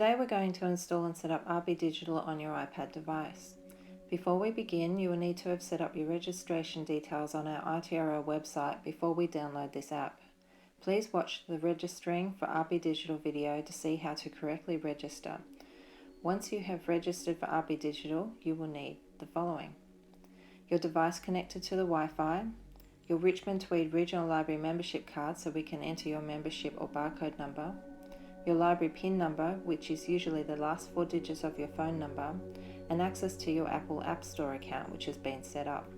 Today we're going to install and set up RBDigital on your iPad device. Before we begin, you will need to have set up your registration details on our RTRO website before we download this app. Please watch the Registering for RBDigital video to see how to correctly register. Once you have registered for RBDigital, you will need the following: your device connected to the Wi-Fi, your Richmond Tweed Regional Library membership card so we can enter your membership or barcode number, your library PIN number, which is usually the last 4 digits of your phone number, and access to your Apple App Store account, which has been set up.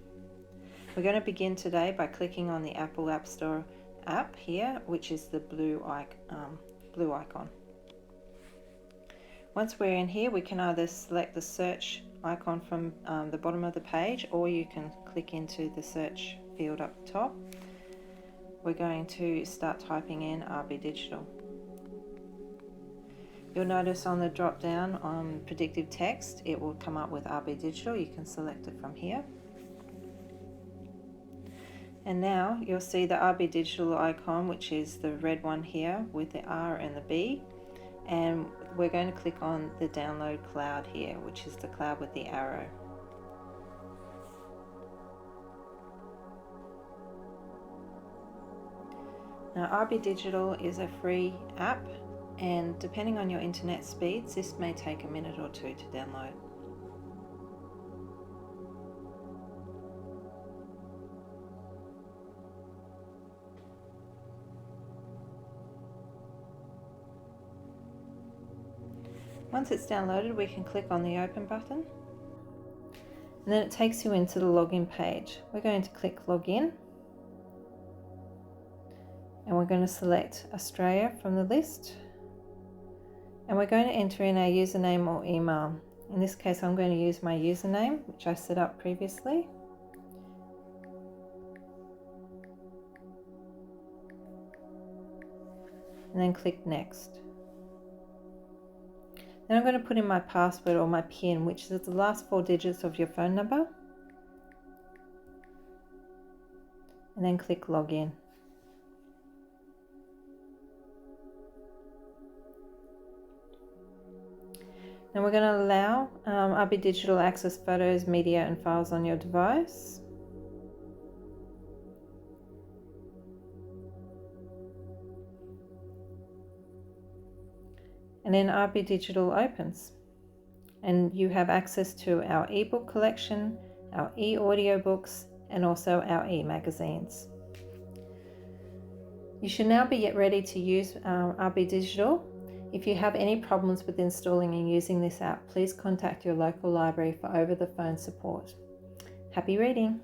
We're going to begin today by clicking on the Apple App Store app here, which is the blue icon. Once we're in here, we can either select the search icon from the bottom of the page, or you can click into the search field up top. We're going to start typing in RBDigital. You'll notice on the drop down on predictive text, it will come up with RBDigital. You can select it from here. And now you'll see the RBDigital icon, which is the red one here with the R and the B. And we're going to click on the download cloud here, which is the cloud with the arrow. Now, RBDigital is a free app, and depending on your internet speeds, this may take a minute or two to download. Once it's downloaded, we can click on the open button, and then it takes you into the login page. We're going to click login, and we're going to select Australia from the list. And we're going to enter in our username or email. In this case, I'm going to use my username, which I set up previously. And then click next. Then I'm going to put in my password or my PIN, which is the last 4 digits of your phone number. And then click login. Now we're going to allow RBDigital access photos, media and files on your device. And then RBDigital opens. And you have access to our ebook collection, our e-audiobooks, and also our e-magazines. You should now be ready to use RBDigital. If you have any problems with installing and using this app, please contact your local library for over-the-phone support. Happy reading!